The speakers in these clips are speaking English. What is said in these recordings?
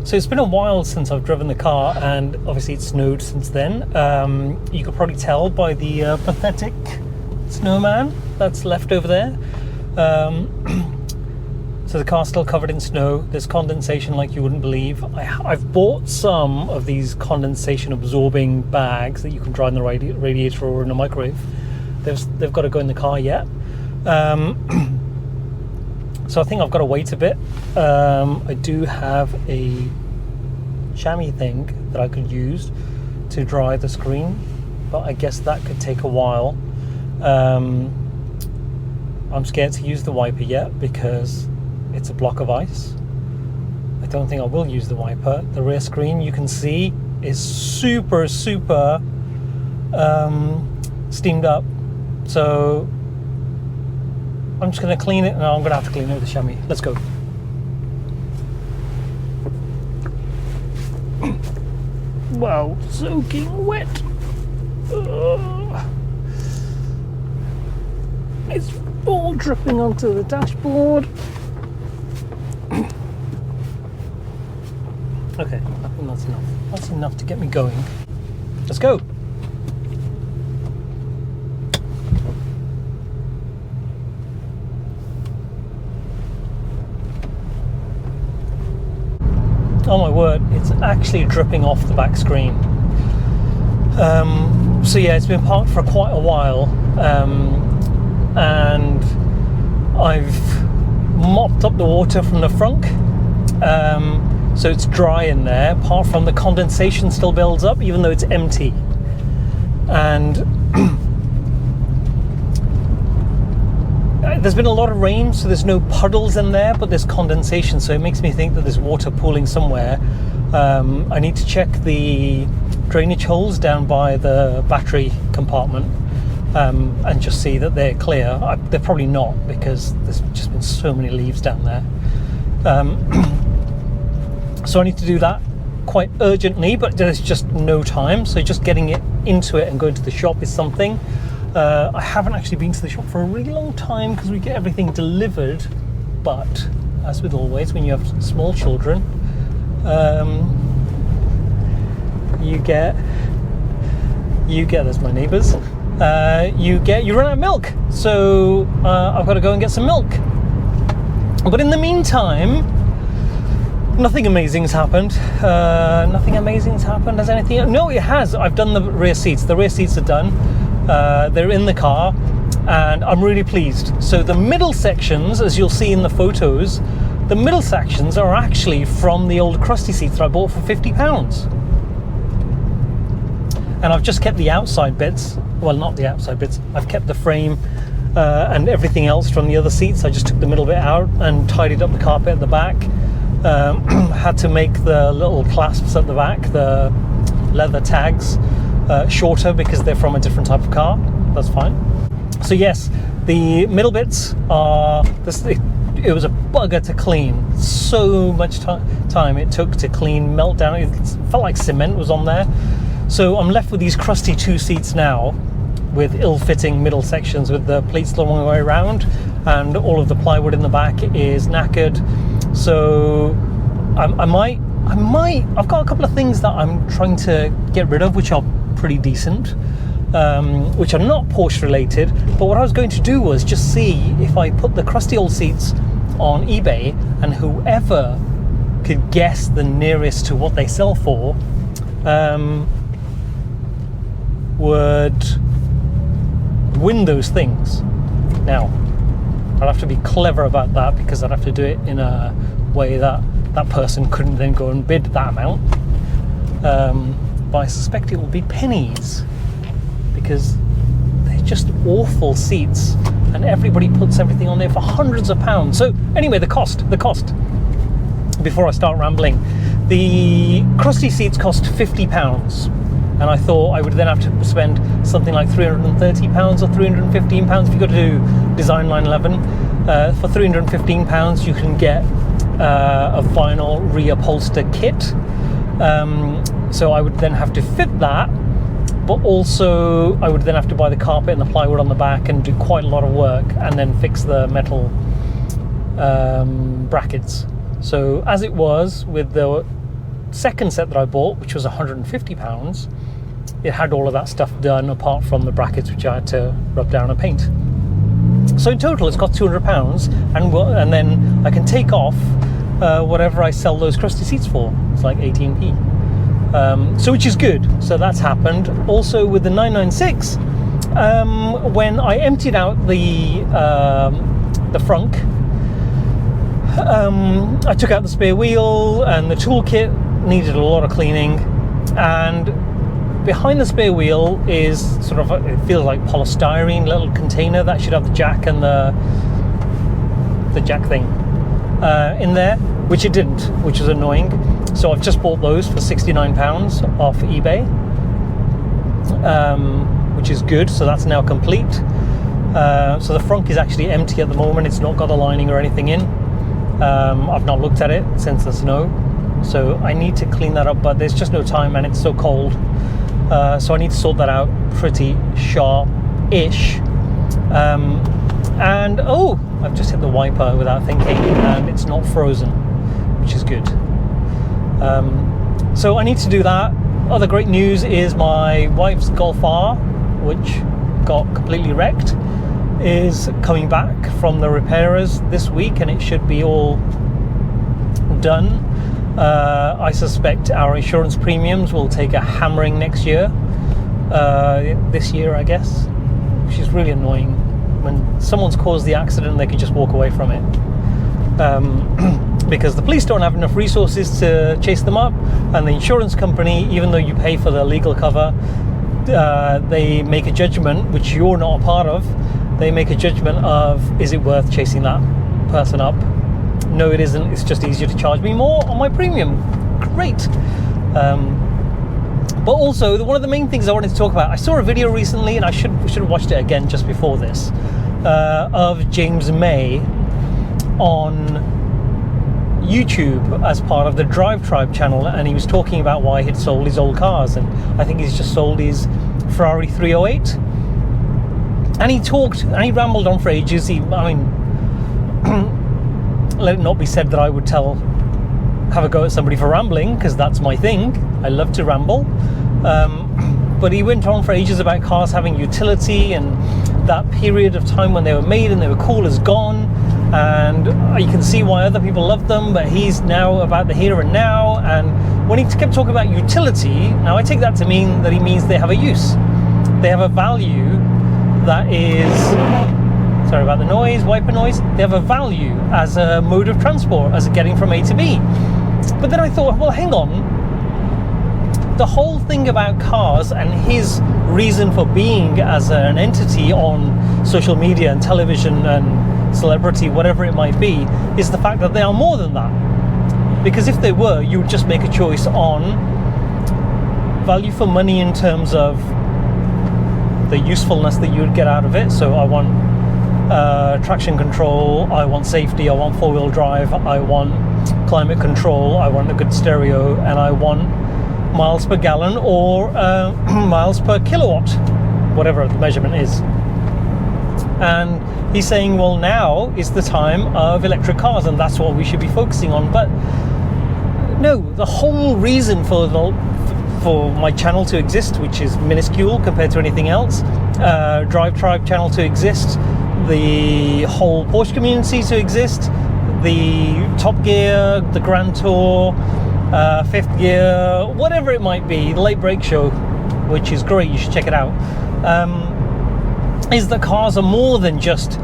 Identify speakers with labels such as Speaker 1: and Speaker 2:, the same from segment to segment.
Speaker 1: So it's been a while since I've driven the car, and obviously it snowed since then. You could probably tell by the pathetic snowman that's left over there. So the car's still covered in snow. There's condensation like you wouldn't believe. I've bought some of these condensation absorbing bags that you can dry in the radiator or in a microwave. They've got to go in the car yet. So I think I've got to wait a bit. I do have a chamois thing that I could use to dry the screen, but I guess that could take a while. I'm scared to use the wiper yet because it's a block of ice. I don't think I will use the wiper. The rear screen, you can see, is super steamed up. So I'm just going to clean it. No, I'm going to have to clean it with the chamois. Let's go. Wow, soaking wet. It's all dripping onto the dashboard. Okay, I think that's enough. That's enough to get me going. Let's go. Oh my word, it's actually dripping off the back screen. So yeah, it's been parked for quite a while, and I've mopped up the water from the front, so it's dry in there, apart from the condensation still builds up even though it's empty. And there's been a lot of rain, so there's no puddles in there, but there's condensation, so it makes me think that there's water pooling somewhere. I need to check the drainage holes down by the battery compartment, and just see that they're clear. They're probably not, because there's just been so many leaves down there. So I need to do that quite urgently, but there's just no time, so just getting it into it and going to the shop is something. I haven't actually been to the shop for a really long time because we get everything delivered, but as with always, when you have small children, you get as my neighbours, you run out of milk, so I've got to go and get some milk. But in the meantime, nothing amazing's happened. Nothing amazing's happened. Has anything? No, it has. I've done the rear seats. The rear seats are done. They're in the car, and I'm really pleased. So the middle sections, as you'll see in the photos, the middle sections are actually from the old crusty seats that I bought for £50. And I've just kept the outside bits. Well, not the outside bits. I've kept the frame and everything else from the other seats. I just took the middle bit out and tidied up the carpet at the back. Had to make the little clasps at the back, the leather tags, shorter because they're from a different type of car. That's fine. So yes, the middle bits are it was a bugger to clean. So much time it took to clean, melt down. It felt like cement was on there. So I'm left with these crusty two seats now, with ill-fitting middle sections, with the plates the long way around, and all of the plywood in the back is knackered. So I've got a couple of things that I'm trying to get rid of, which are pretty decent, which are not Porsche related. But what I was going to do was just see if I put the crusty old seats on eBay, and whoever could guess the nearest to what they sell for would win those things. Now, I'd have to be clever about that, because I'd have to do it in a way that that person couldn't then go and bid that amount. But I suspect it will be pennies, because they're just awful seats, and everybody puts everything on there for hundreds of pounds. So anyway, the cost. Before I start rambling, the crusty seats cost £50. And I thought I would then have to spend something like £330 or £315 if you go to Design Line 11. For £315, you can get a vinyl reupholster kit. So I would then have to fit that, but also I would then have to buy the carpet and the plywood on the back and do quite a lot of work, and then fix the metal brackets. So as it was with the second set that I bought, which was £150, it had all of that stuff done apart from the brackets, which I had to rub down and paint. So in total, it's got £200, and then I can take off whatever I sell those crusty seats for. It's like 18p. So which is good. So that's happened. Also with the 996, when I emptied out the frunk, I took out the spare wheel, and the toolkit needed a lot of cleaning. And behind the spare wheel is sort of, it feels like polystyrene little container that should have the jack and the jack thing in there, which it didn't, which is annoying. So I've just bought those for £69 off eBay, which is good. So that's now complete. So the frunk is actually empty at the moment. It's not got a lining or anything in. I've not looked at it since the snow, so I need to clean that up, but there's just no time and it's so cold. So I need to sort that out pretty sharp-ish. And oh, I've just hit the wiper without thinking, and it's not frozen, which is good. So I need to do that. Other great news is my wife's Golf R, which got completely wrecked, is coming back from the repairers this week, and it should be all done. I suspect our insurance premiums will take a hammering next year, this year I guess, which is really annoying. When someone's caused the accident, they can just walk away from it, because the police don't have enough resources to chase them up, and the insurance company, even though you pay for the legal cover, they make a judgment, which you're not a part of. They make a judgment of, is it worth chasing that person up? No, it isn't. It's just easier to charge me more on my premium. Great. But also, one of the main things I wanted to talk about, I saw a video recently, and I should have watched it again just before this, of James May on YouTube as part of the Drivetribe channel, and he was talking about why he'd sold his old cars, and I think he's just sold his Ferrari 308. And he talked, and he rambled on for ages. Let it not be said that I would have a go at somebody for rambling, because that's my thing. I love to ramble. But he went on for ages about cars having utility, and that period of time when they were made and they were cool is gone. And you can see why other people love them, but he's now about the here and now. And when he kept talking about utility, now I take that to mean that he means they have a use. They have a value that is, sorry about the noise, wiper noise, they have a value as a mode of transport, as a getting from A to B. But then I thought, well, hang on, the whole thing about cars and his reason for being as an entity on social media and television and celebrity, whatever it might be, is the fact that they are more than that. Because if they were, you would just make a choice on value for money in terms of the usefulness that you would get out of it. So I want traction control, I want safety, I want four-wheel drive, I want climate control, I want a good stereo, and I want miles per gallon or miles per kilowatt, whatever the measurement is. And he's saying, well, now is the time of electric cars, and that's what we should be focusing on. But no, the whole reason for my channel to exist, which is minuscule compared to anything else, Drivetribe channel to exist, the whole Porsche community to exist, the Top Gear, the Grand Tour, Fifth Gear, whatever it might be, the Late Break Show, which is great, you should check it out, is that cars are more than just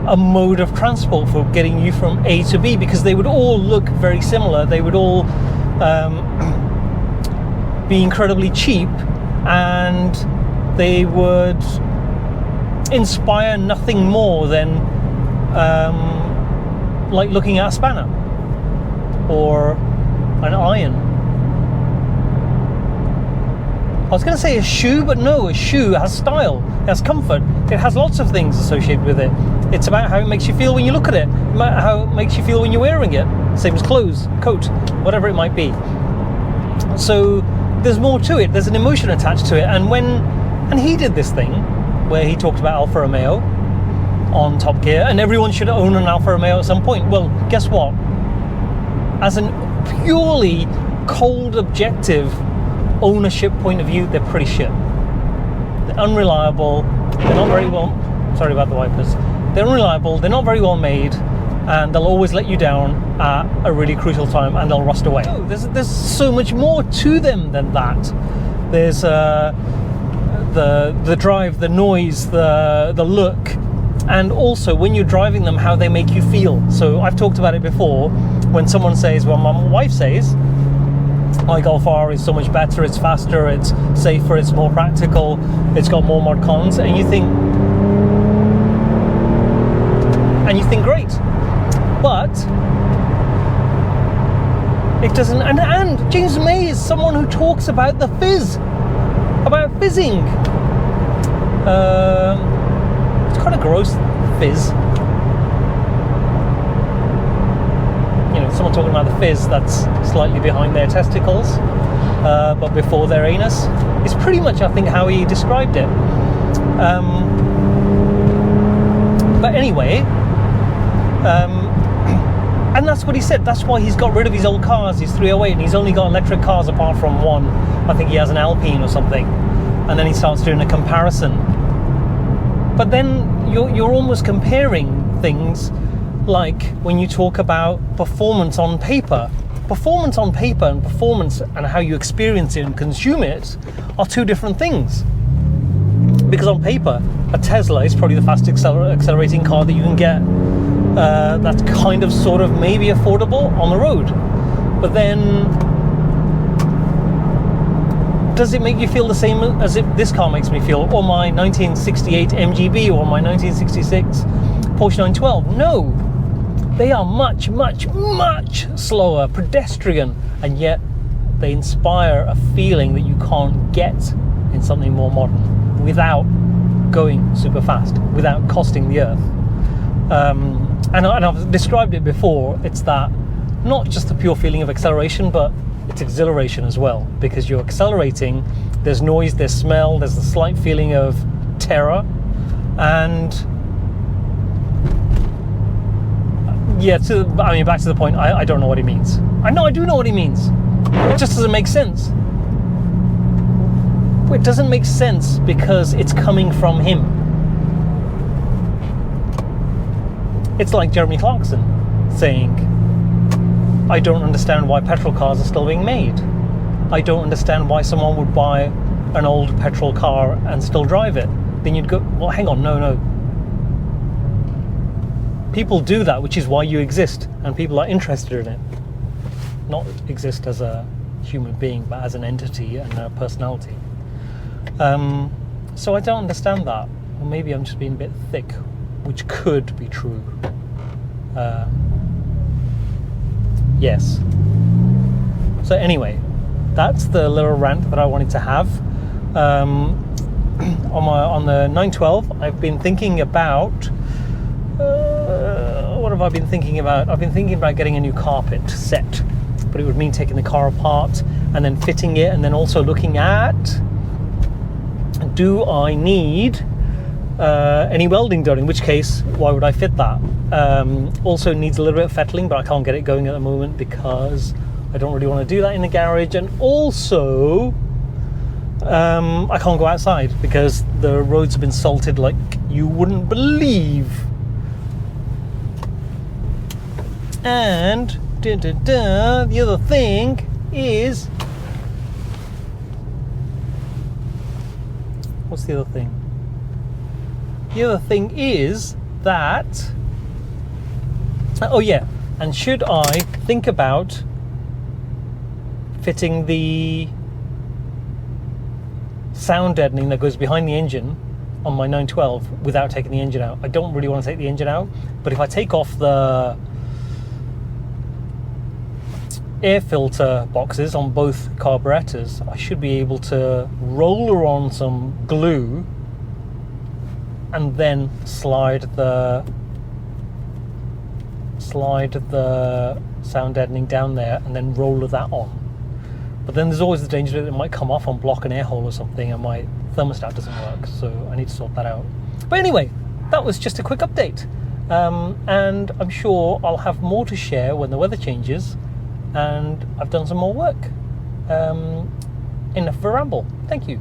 Speaker 1: a mode of transport for getting you from A to B, because they would all look very similar. They would all be incredibly cheap, and they would inspire nothing more than like looking at a spanner or an iron. I was going to say a shoe, but no, a shoe has style, it has comfort, it has lots of things associated with it. It's about how it makes you feel when you look at it, how it makes you feel when you're wearing it. Same as clothes, coat, whatever it might be. So there's more to it, there's an emotion attached to it. And he did this thing where he talked about Alfa Romeo on Top Gear, and everyone should own an Alfa Romeo at some point. Well, guess what? As an purely cold, objective ownership point of view, they're pretty shit. They're unreliable. They're not very well. Sorry about the wipers. They're unreliable. They're not very well made, and they'll always let you down at a really crucial time, and they'll rust away. Oh, there's so much more to them than that. There's the drive, the noise, the look, and also when you're driving them, how they make you feel. So I've talked about it before. When someone says, well, my wife says, my Golf R is so much better, it's faster, it's safer, it's more practical, it's got more mod cons, and you think great, but it doesn't. And James May is someone who talks about the fizz, about fizzing. It's kind of gross, fizz. You know, someone talking about the fizz that's slightly behind their testicles, but before their anus, is pretty much, I think, how he described it. But anyway, and that's what he said. That's why he's got rid of his old cars, his 308, and he's only got electric cars apart from one. I think he has an Alpine or something. And then he starts doing a comparison. But then you're almost comparing things like when you talk about performance on paper. Performance on paper and performance and how you experience it and consume it are two different things. Because on paper, a Tesla is probably the fastest accelerating car that you can get. That's kind of, sort of, maybe affordable on the road. But then, does it make you feel the same as if this car makes me feel, or my 1968 MGB, or my 1966 Porsche 912? No, they are much, much, much slower, pedestrian, and yet they inspire a feeling that you can't get in something more modern without going super fast, without costing the earth. And I've described it before. It's that, not just the pure feeling of acceleration, but it's exhilaration as well, because you're accelerating, there's noise, there's smell, there's a slight feeling of terror, and yeah, back to the point, I don't know what he means. I do know what he means. It just doesn't make sense. It doesn't make sense because it's coming from him. It's like Jeremy Clarkson saying, I don't understand why petrol cars are still being made. I don't understand why someone would buy an old petrol car and still drive it. Then you'd go, well, hang on, no. People do that, which is why you exist, and people are interested in it. Not exist as a human being, but as an entity and a personality. So I don't understand that. Or maybe I'm just being a bit thick, which could be true. Yes. So anyway, that's the little rant that I wanted to have. On the 912, I've been thinking about what have I been thinking about? I've been thinking about getting a new carpet set, but it would mean taking the car apart and then fitting it, and then also looking at, do I need any welding done, in which case why would I fit that? Also needs a little bit of fettling, but I can't get it going at the moment because I don't really want to do that in the garage, and also I can't go outside because the roads have been salted like you wouldn't believe. And the other thing is, what's the other thing? The other thing is that, oh yeah, and should I think about fitting the sound deadening that goes behind the engine on my 912 without taking the engine out? I don't really want to take the engine out, but if I take off the air filter boxes on both carburetors, I should be able to roller on some glue and then slide the sound deadening down there and then roller that on. But then there's always the danger that it might come off and block an air hole or something, and my thermostat doesn't work, so I need to sort that out. But anyway, that was just a quick update, and I'm sure I'll have more to share when the weather changes and I've done some more work. Enough of a ramble. Thank you.